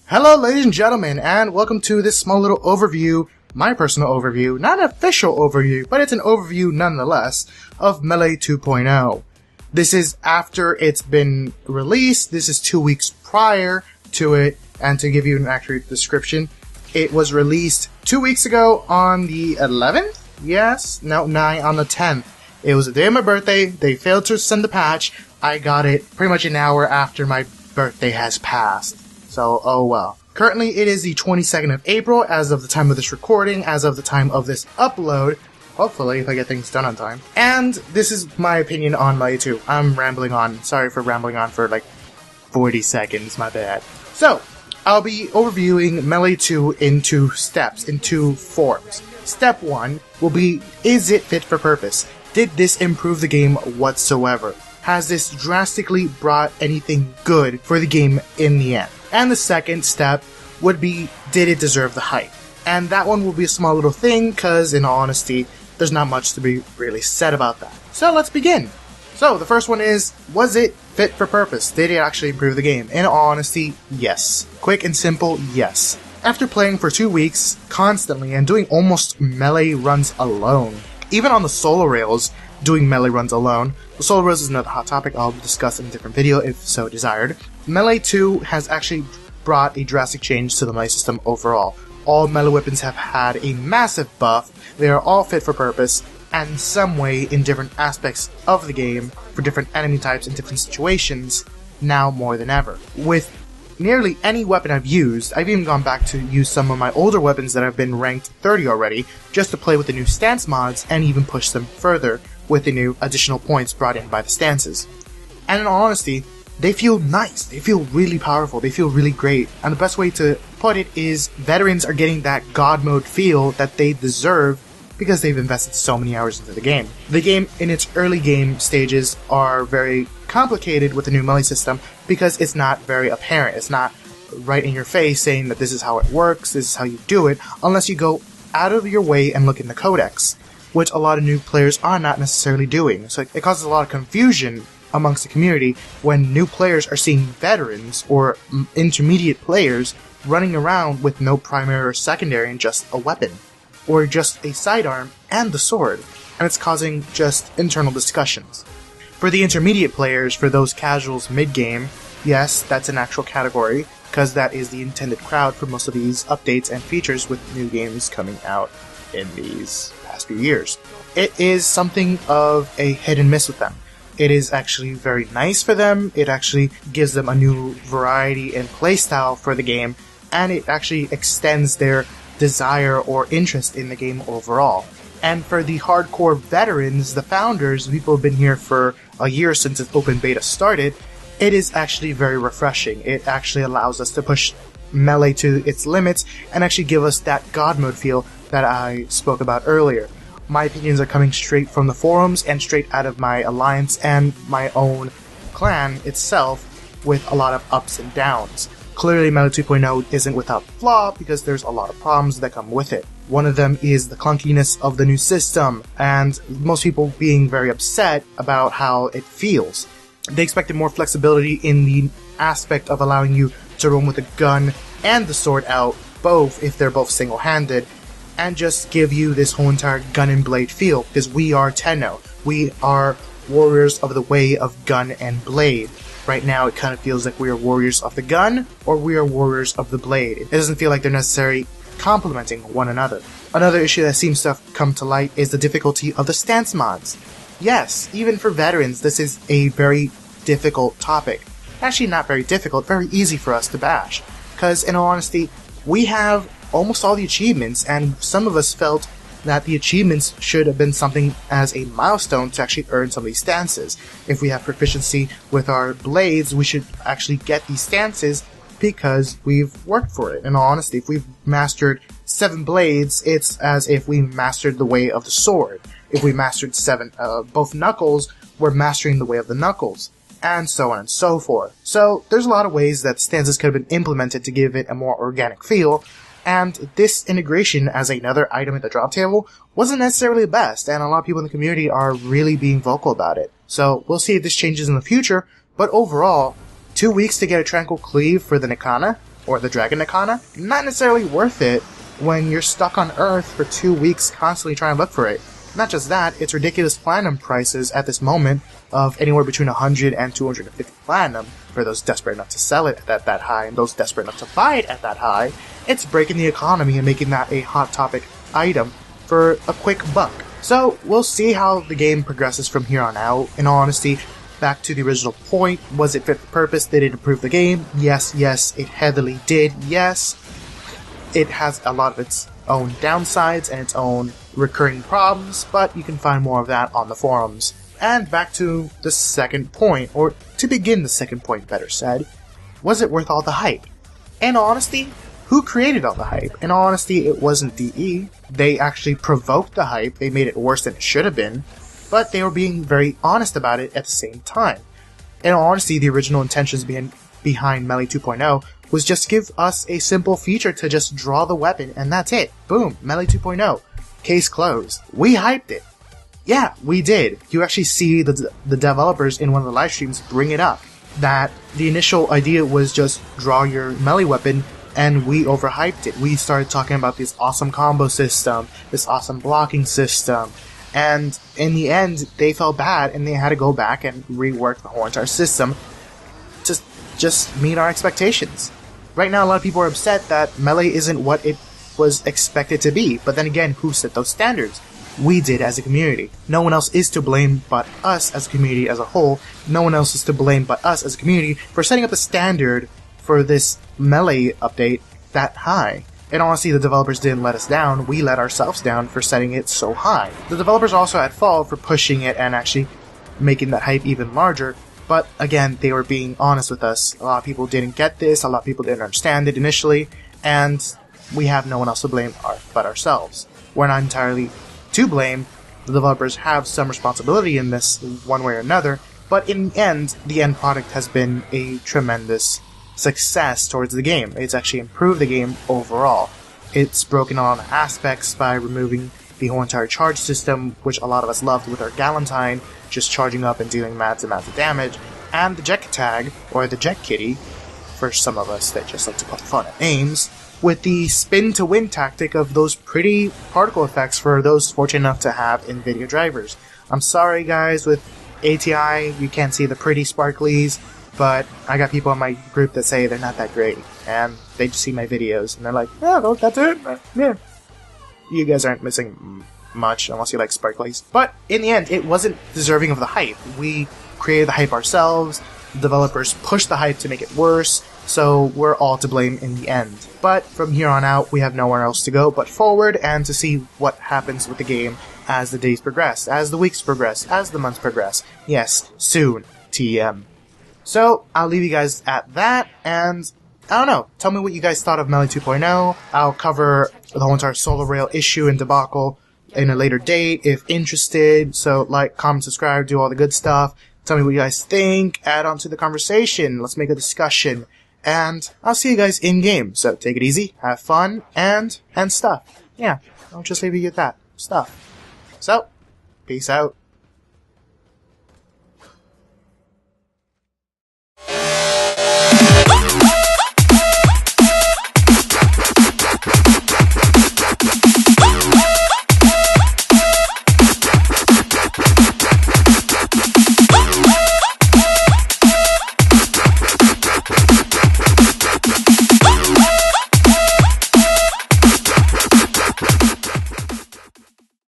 Hello ladies and gentlemen, and welcome to this small little overview, my personal overview, not an official overview, but it's an overview nonetheless, of Melee 2.0. This is after it's been released, this is 2 weeks prior to it, and to give you an accurate description, it was released 2 weeks ago on the 11th? Yes? No, 9, on the 10th. It was the day of my birthday, they failed to send the patch, I got it pretty much an hour after my birthday has passed. So, oh well. Currently, it is the 22nd of April, as of the time of this recording, as of the time of this upload. Hopefully, if I get things done on time. And this is my opinion on Melee 2. I'm rambling on. Sorry for rambling on for like 40 seconds, my bad. So, I'll be overviewing Melee 2 in 2 steps, in 2 forms. Step 1 will be, is it fit for purpose? Did this improve the game whatsoever? Has this drastically brought anything good for the game in the end? And the second step would be, did it deserve the hype? And that one will be a small little thing, because in all honesty, there's not much to be really said about that. So let's begin. So the first one is, was it fit for purpose? Did it actually improve the game? In all honesty, yes. Quick and simple, yes. After playing for 2 weeks, constantly, and doing almost melee runs alone, even on the solo rails, doing melee runs alone. The solo rails is another hot topic I'll discuss in a different video if so desired. Melee 2 has actually brought a drastic change to the melee system overall. All melee weapons have had a massive buff, they are all fit for purpose, and in some way in different aspects of the game, for different enemy types in different situations, now more than ever. With nearly any weapon I've used, I've even gone back to use some of my older weapons that have been ranked 30 already, just to play with the new stance mods and even push them further with the new additional points brought in by the stances. And in all honesty, they feel nice, they feel really powerful, they feel really great, and the best way to put it is veterans are getting that god mode feel that they deserve because they've invested so many hours into the game. The game in its early game stages are very complicated with the new melee system because it's not very apparent, it's not right in your face saying that this is how it works, this is how you do it, unless you go out of your way and look in the codex, which a lot of new players are not necessarily doing. So it causes a lot of confusion amongst the community when new players are seeing veterans or intermediate players running around with no primary or secondary and just a weapon, or just a sidearm and the sword, and it's causing just internal discussions. For the intermediate players, for those casuals mid-game, yes, that's an actual category, because that is the intended crowd for most of these updates and features with new games coming out in these past few years. It is something of a hit and miss with them. It is actually very nice for them, it actually gives them a new variety and playstyle for the game, and it actually extends their desire or interest in the game overall. And for the hardcore veterans, the founders, the people who have been here for a year since its open beta started, it is actually very refreshing. It actually allows us to push Melee to its limits and actually give us that god mode feel that I spoke about earlier. My opinions are coming straight from the forums and straight out of my alliance and my own clan itself, with a lot of ups and downs. Clearly, Melee 2.0 isn't without flaw because there's a lot of problems that come with it. One of them is the clunkiness of the new system, and most people being very upset about how it feels. They expected more flexibility in the aspect of allowing you to roam with the gun and the sword out, both if they're both single-handed, and just give you this whole entire gun and blade feel, because we are Tenno. We are warriors of the way of gun and blade. Right now, it kind of feels like we are warriors of the gun, or we are warriors of the blade. It doesn't feel like they're necessarily complementing one another. Another issue that seems to have come to light is the difficulty of the stance mods. Yes, even for veterans, this is a very difficult topic. Actually, not very difficult, very easy for us to bash. Because, in all honesty, we have almost all the achievements, and some of us felt that the achievements should have been something as a milestone to actually earn some of these stances. If we have proficiency with our blades, we should actually get these stances because we've worked for it. In all honesty, if we've mastered 7 blades, it's as if we mastered the way of the sword. If we mastered both knuckles, we're mastering the way of the knuckles, and so on and so forth. So there's a lot of ways that stances could have been implemented to give it a more organic feel, and this integration as another item at the drop table wasn't necessarily the best, and a lot of people in the community are really being vocal about it. So we'll see if this changes in the future, but overall, 2 weeks to get a Tranquil Cleave for the Nikana, or the Dragon Nikana, not necessarily worth it when you're stuck on Earth for 2 weeks constantly trying to look for it. Not just that, it's ridiculous platinum prices at this moment of anywhere between 100 and 250 platinum for those desperate enough to sell it at that high and those desperate enough to buy it at that high. It's breaking the economy and making that a hot topic item for a quick buck. So we'll see how the game progresses from here on out. In all honesty, back to the original point, was it fit for purpose? Did it improve the game? Yes, it heavily did, yes. It has a lot of its own downsides and its own recurring problems, but you can find more of that on the forums. And back to the second point, or to begin the second point better said, was it worth all the hype? In all honesty, who created all the hype? In all honesty, it wasn't DE. They actually provoked the hype, they made it worse than it should have been, but they were being very honest about it at the same time. In all honesty, the original intentions behind Melee 2.0 was just give us a simple feature to just draw the weapon, and that's it. Boom, Melee 2.0. Case closed. We hyped it. Yeah, we did. You actually see the developers in one of the live streams bring it up, that the initial idea was just draw your melee weapon, and we overhyped it. We started talking about this awesome combo system, this awesome blocking system, and in the end, they felt bad, and they had to go back and rework the whole entire system to just meet our expectations. Right now, a lot of people are upset that Melee isn't what it was expected to be, but then again, who set those standards? We did as a community. No one else is to blame but us as a community as a whole. No one else is to blame but us as a community for setting up a standard for this Melee update that high. And honestly, the developers didn't let us down, we let ourselves down for setting it so high. The developers are also at fault for pushing it and actually making that hype even larger, but again, they were being honest with us. A lot of people didn't get this, a lot of people didn't understand it initially, and we have no one else to blame but ourselves. We're not entirely to blame. The developers have some responsibility in this one way or another, but in the end product has been a tremendous success towards the game. It's actually improved the game overall. It's broken on aspects by removing the whole entire charge system, which a lot of us loved with our Galentine, just charging up and dealing massive amounts of damage, and the Jet Tag, or the Jet Kitty, for some of us that just like to poke fun at names, with the spin to win tactic of those pretty particle effects for those fortunate enough to have NVIDIA drivers. I'm sorry guys, with ATI you can't see the pretty sparklies, but I got people in my group that say they're not that great, and they just see my videos and they're like, yeah, well, that's it, yeah. You guys aren't missing much unless you like sparklies. But in the end, it wasn't deserving of the hype. We created the hype ourselves, the developers pushed the hype to make it worse, so we're all to blame in the end. But from here on out, we have nowhere else to go but forward and to see what happens with the game as the days progress, as the weeks progress, as the months progress. Yes, soon, TM. So, I'll leave you guys at that, and I don't know, tell me what you guys thought of Melee 2.0. I'll cover the whole entire Solar Rail issue and debacle in a later date if interested, so like, comment, subscribe, do all the good stuff. Tell me what you guys think, add on to the conversation, let's make a discussion, and I'll see you guys in-game. So take it easy, have fun, and stuff. Yeah, I'll just leave you at that. Stuff. So, peace out.